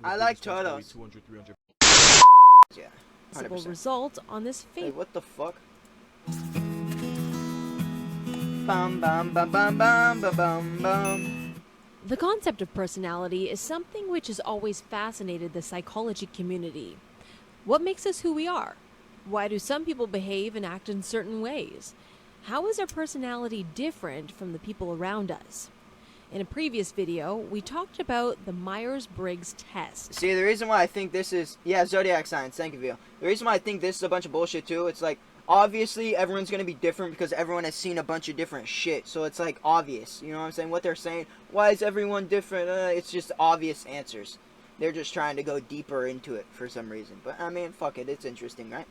I like turtles. 200, 300. Yeah. Possible 100%. result on this Hey, fate. what the fuck? Bum bum bum bum bum bum bum bum. The concept of personality is something which has always fascinated the psychology community. What makes us who we are? Why do some people behave and act in certain ways? How is our personality different from the people around us? In a previous video, we talked about the Myers-Briggs test. See, the reason why I think this is... Yeah, zodiac signs. Thank you, Vio. The reason why I think this is a bunch of bullshit, too, it's like, obviously, everyone's going to be different because everyone has seen a bunch of different shit. So it's, like, obvious. You know what I'm saying? What they're saying, why is everyone different? It's just obvious answers. They're just trying to go deeper into it for some reason. But, I mean, fuck it. It's interesting, right?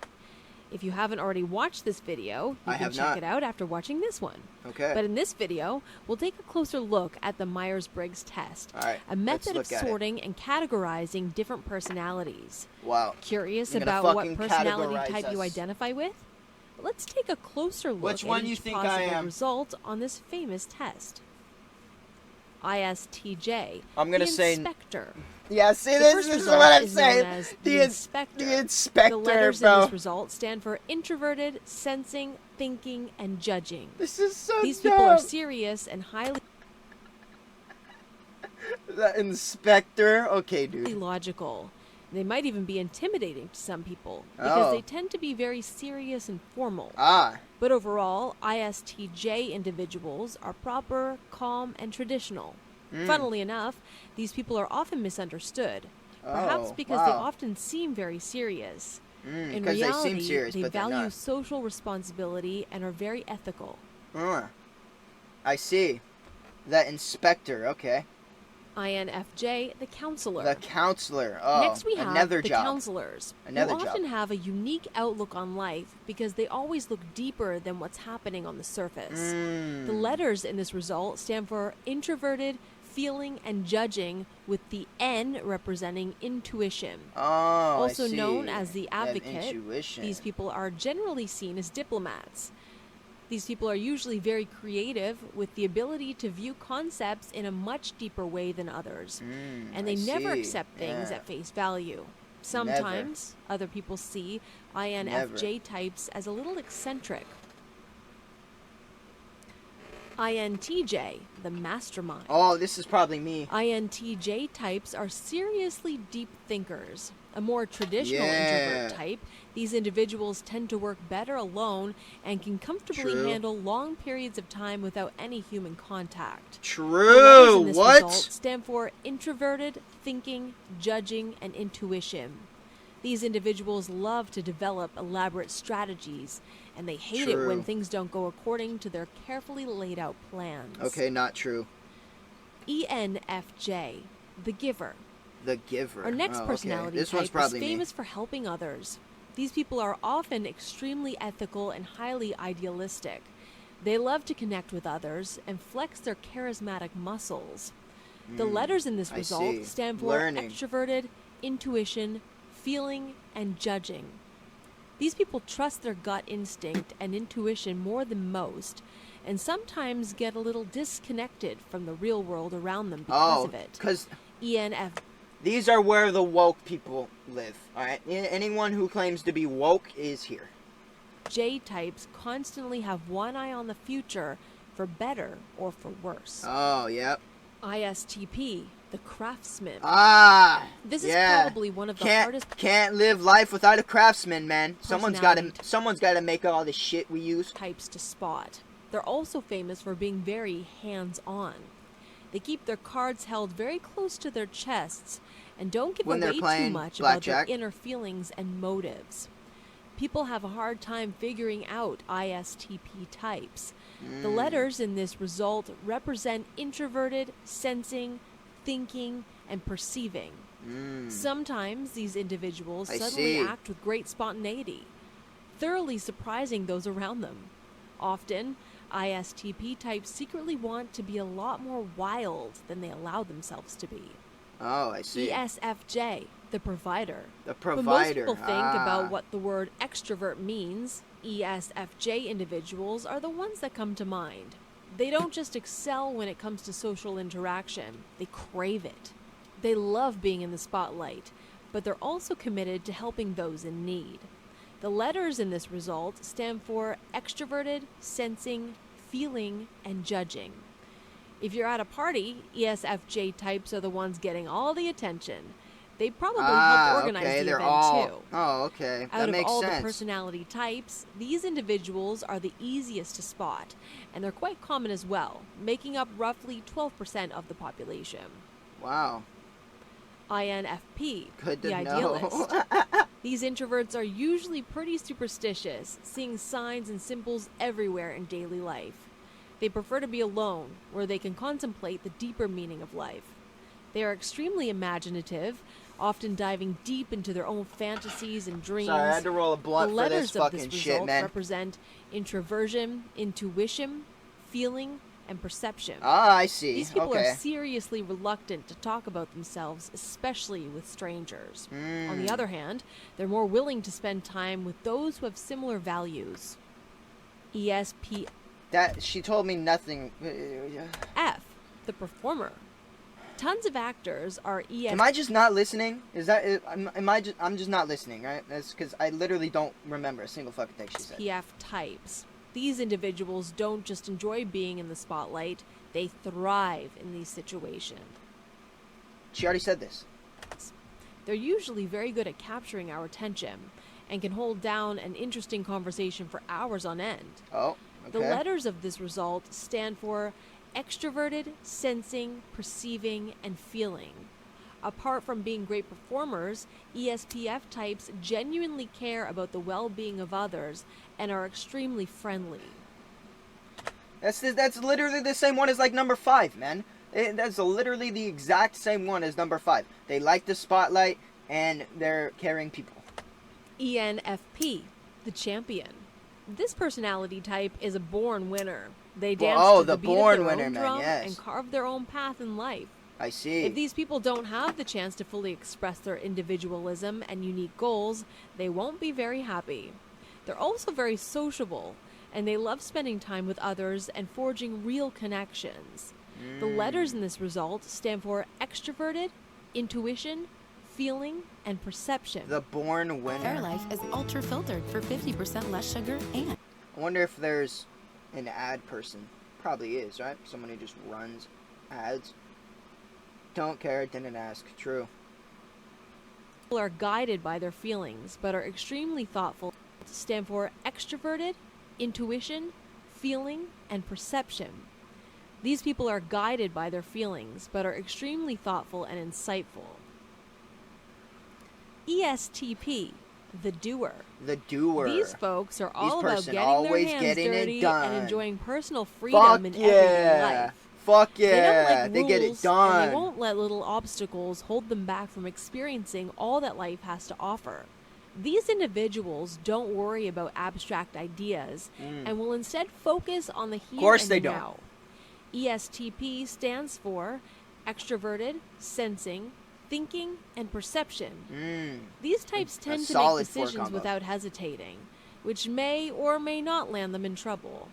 If you haven't already watched this video, you I can have check not. it out after watching this one. Okay. But in this video, we'll take a closer look at the Myers-Briggs test, Alright, a method of let's look at it. sorting and categorizing different personalities. Wow. Curious You're gonna about what fucking personality categorize type you us. identify with? Let's take a closer look Which at one you each think I possible am? result on this famous test. ISTJ. I'm gonna the say- inspector. Yeah, see, The this first is result what I'm is known saying. as The the inspector. The inspector, The letters in bro. this result stand for introverted, sensing, thinking, and judging. This is so These people are dumb. serious and highly The inspector? Okay, dude. logical. They might even be intimidating to some people because Oh. they tend to be very serious and formal. Ah. But overall, ISTJ individuals are proper, calm, and traditional. Funnily enough, these people are often misunderstood, perhaps Oh, because they wow. often seem very serious. In Because they reality, seem serious, they but they're value not. social responsibility and are very ethical. I see. The inspector, okay. INFJ, the counselor. The counselor. Oh, Next we have another the job. counselors, Another who often job. have a unique outlook on life because they always look deeper than what's happening on the surface. The letters in this result stand for introverted, feeling, and judging, with the N representing intuition. Oh, Also I see. known as the They have advocate, intuition. these people are generally seen as diplomats. These people are usually very creative with the ability to view concepts in a much deeper way than others. And they I never see. accept things Yeah. at face value. Sometimes other people see INFJ types as a little eccentric. INTJ, the mastermind. Oh, this is probably me. INTJ types are seriously deep thinkers. A more traditional Yeah. introvert type, these individuals tend to work better alone and can comfortably True. handle long periods of time without any human contact. The letters True. in this What? result stand for introverted, thinking, judging, and intuition. These individuals love to develop elaborate strategies, and they hate it when True. things don't go according to their carefully laid out plans. Okay, not true. ENFJ, the giver. The giver. Our next Oh, okay. personality This type one's is probably me. famous for helping others. These people are often extremely ethical and highly idealistic. They love to connect with others and flex their charismatic muscles. The letters in this I result see. stand for Learning. extroverted, intuition, feeling, and judging. These people trust their gut instinct and intuition more than most, and sometimes get a little disconnected from the real world around them because Oh, of it. because ENFJ these are where the woke people live. Alright? Anyone who claims to be woke is here. types constantly have one eye on the future, for better or for worse. Oh, yep. ISTP, the craftsman. Ah, This yeah. is probably one of the hardest Can't live life without a craftsman, man. Someone's got Personality. to make all the shit we use. types to spot. They're also famous for being very hands-on. They keep their cards held very close to their chests and don't give When they're away too playing much blackjack. about their inner feelings and motives. People have a hard time figuring out ISTP types. The letters in this result represent introverted, sensing, thinking, and perceiving. Sometimes these individuals I suddenly see. act with great spontaneity, thoroughly surprising those around them. Often, ISTP types secretly want to be a lot more wild than they allow themselves to be. Oh, I see. ESFJ, the provider. The When most provider. people think Ah. about what the word extrovert means, ESFJ individuals are the ones that come to mind. They don't just excel when it comes to social interaction, they crave it. They love being in the spotlight, but they're also committed to helping those in need. The letters in this result stand for extroverted, sensing, feeling, and judging. If you're at a party, ESFJ types are the ones getting all the attention. They probably helped organize okay, the they're event all... too. Oh, okay. Out That of makes all sense. the personality types, these individuals are the easiest to spot, and they're quite common as well, making up roughly 12% of the population. Wow. INFP, Good to the know. idealist. These introverts are usually pretty superstitious, seeing signs and symbols everywhere in daily life. They prefer to be alone, where they can contemplate the deeper meaning of life. They are extremely imaginative, often diving deep into their own fantasies and dreams. Sorry, I had to roll a The blunt for letters this of fucking this shit, result man. represent introversion, intuition, feeling, and perception. Ah, I see. These people Okay. are seriously reluctant to talk about themselves, especially with strangers. On the Mm. other hand, they're more willing to spend time with those who have similar values. ESPF, That she told me nothing. the performer. Tons of actors are Am I just not listening? Is that? Am I just? I'm just not listening, right? That's because I literally don't remember a single fucking thing she said. ESPF types. These individuals don't just enjoy being in the spotlight, they thrive in these situations. She already said this. They're usually very good at capturing our attention and can hold down an interesting conversation for hours on end. Oh, The okay. letters of this result stand for extroverted, sensing, perceiving, and feeling. Apart from being great performers, ESPF types genuinely care about the well-being of others and are extremely friendly. That's literally the same one as like number 5, man. That's literally the exact same one as number 5. They like the spotlight and they're caring people. ENFP, the champion. This personality type is a born winner. They dance oh, to the the beat born of their winner, own man, drum yes. and carve their own path in life. I see. If these people don't have the chance to fully express their individualism and unique goals, they won't be very happy. They're also very sociable, and they love spending time with others and forging real connections. The letters in this result stand for extroverted, intuition, feeling, and perception. The born winner. Fairlife is ultra filtered for 50% less sugar and I wonder if there's an ad person. Probably is, right? Someone who just runs ads. Don't care, didn't ask. True. People are guided by their feelings, but are extremely thoughtful. Stand for extroverted, intuition, feeling, and perception. These people are guided by their feelings, but are extremely thoughtful and insightful. ESTP, the doer. The doer. These folks are all about person getting always their hands getting it dirty done. and enjoying personal freedom Fuck in yeah. everyday life. Fuck They yeah. don't like They get it rules, done. and they won't let little obstacles hold them back from experiencing all that life has to offer. These individuals don't worry about abstract ideas and will instead focus on the here course and they don't. now. ESTP stands for extroverted, sensing, thinking, and perception. These types tend to make solid four decisions combo. without hesitating, which may or may not land them in trouble.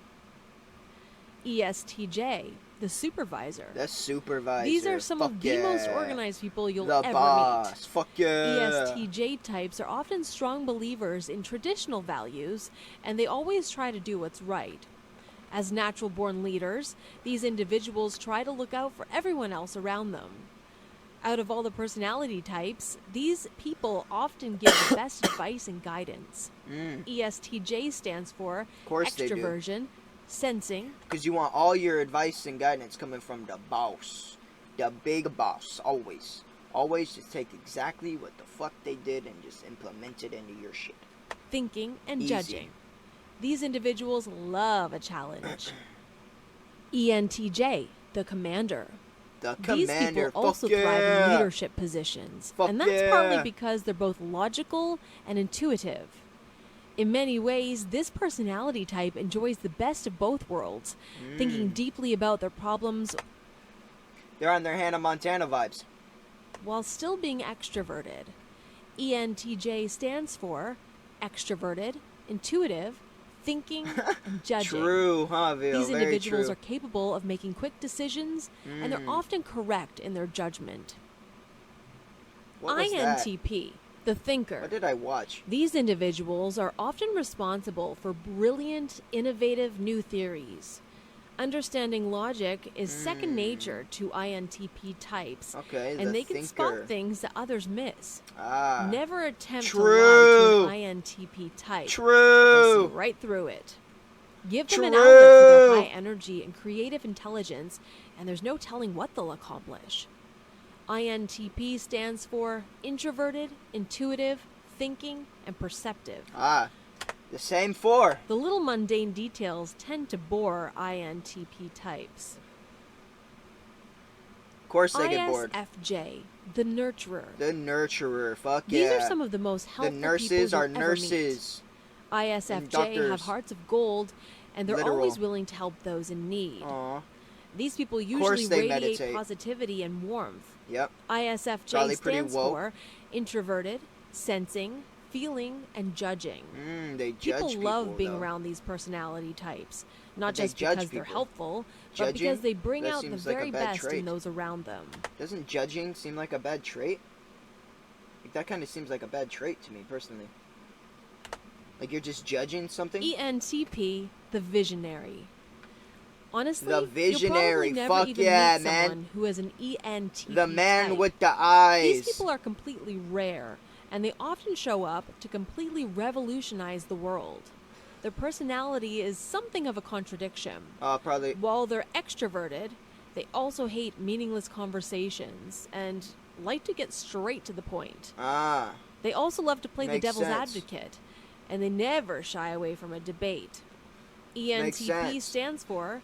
ESTJ, the supervisor. The supervisor. These are some of Fuck the most yeah. organized people you'll The ever boss. Fuck meet. yeah. ESTJ types are often strong believers in traditional values, and they always try to do what's right. As natural-born leaders, these individuals try to look out for everyone else around them. Out of all the personality types, these people often give the best advice and guidance. ESTJ stands for course they do. extroversion, sensing, Because you want all your advice and guidance coming from the boss. The big boss. Always. Always just take exactly what the fuck they did and just implement it into your shit. thinking, and Easy. judging. These individuals love a challenge. ENTJ, the commander. The These commander. people also Fuck thrive yeah. in leadership positions. Fuck and that's partly yeah. because they're both logical and intuitive. In many ways, this personality type enjoys the best of both worlds, thinking deeply about their problems They're on their Hannah Montana vibes. while still being extroverted. ENTJ stands for extroverted, intuitive, thinking, and judging. True, huh, Vil? These Very individuals true. are capable of making quick decisions, and they're often correct in their judgment. What was that? INTP, the thinker. What did I watch? These individuals are often responsible for brilliant, innovative new theories. Understanding logic is second nature to INTP types, Okay, and the they can thinker. spot things that others miss. Ah. Never attempt to True. lie to an INTP type. They'll True. see right through it. Give them an outlet for their True. high energy and creative intelligence, and there's no telling what they'll accomplish. INTP stands for introverted, intuitive, thinking, and perceptive. Ah. The same 4. The little mundane details tend to bore INTP types. Of course they get bored. ISFJ, the nurturer. The nurturer. Fuck These yeah. are some of the most The helpful nurses people are you'll ever meet. nurses. ISFJ doctors. have hearts of gold, and they're Literal. always willing to help those in need. Aw. These people course usually they radiate meditate. positivity and warmth. Yep. ISFJ Probably pretty stands woke. for introverted, sensing, feeling, and judging. They judge People love being though. around these personality types, not But they just judge because they're people. helpful, but Judging? because they bring That out the seems like a very bad best trait. in those around them. Doesn't judging seem like a bad trait? Like, that kind of seems like a bad trait to me, personally. Like, you're just judging something? ENTP, the visionary. Honestly, The visionary, you'll probably never fuck even yeah, meet man. someone who is an ENTP The man type. with the eyes. These people are completely rare, and they often show up to completely revolutionize the world. Their personality is something of a contradiction. Probably. While they're extroverted, they also hate meaningless conversations and like to get straight to the point. Ah. They also love to play the Makes devil's sense. advocate, and they never shy away from a debate. Makes ENTP sense. stands for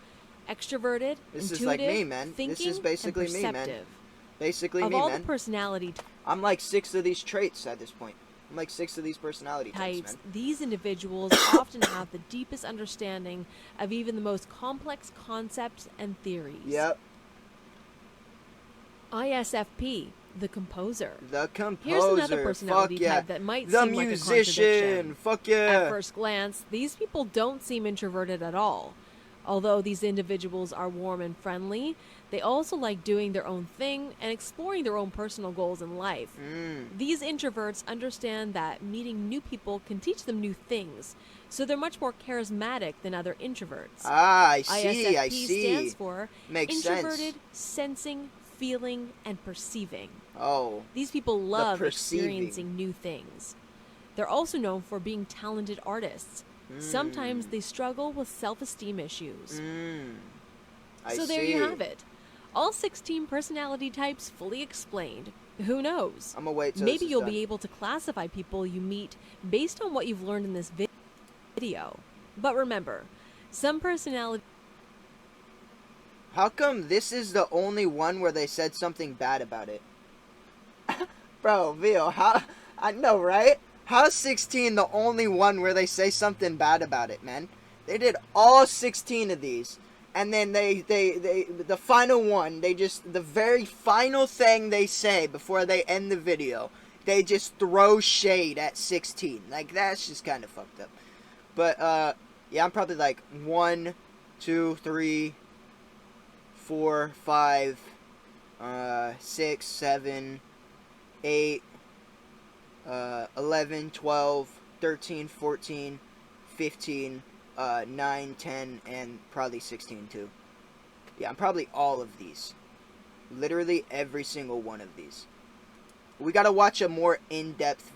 extroverted, This is intuitive, like me, man. This thinking, is basically and me, man. perceptive. Basically Of me, all man. the personality I'm like 6 of these traits at this point. I'm like 6 of these personality types, types, man. these individuals often have the deepest understanding of even the most complex concepts and theories. Yep. ISFP, the composer. The composer. Here's another personality Fuck yeah. type that might the seem like a musician. contradiction. Fuck yeah. At first glance, these people don't seem introverted at all. Although these individuals are warm and friendly, they also like doing their own thing and exploring their own personal goals in life. These introverts understand that meeting new people can teach them new things, so they're much more charismatic than other introverts. Ah, I see. ISFP I see. stands for Makes introverted, sense. sensing, feeling, and perceiving. Oh. These people love perceiving. experiencing new things. They're also known for being talented artists. Sometimes they struggle with self-esteem issues. I So there see. you have it. All 16 personality types fully explained. Who knows? I'm gonna wait till Maybe this is you'll done. be able to classify people you meet based on what you've learned in this video. But remember, some personality How come this is the only one where they said something bad about it? Bro, Vio, how... I know, right? How's 16 the only one where they say something bad about it, man? They did all 16 of these. And then the final one, the very final thing they say before they end the video, they just throw shade at 16. Like, that's just kind of fucked up. But, yeah, I'm probably like 1, 2, 3... 4, 5, 6, 7, 8, 11, 12, 13, 14, 15, 9, 10, and probably 16 too. Yeah, I'm probably all of these. Literally every single one of these. We gotta watch a more in-depth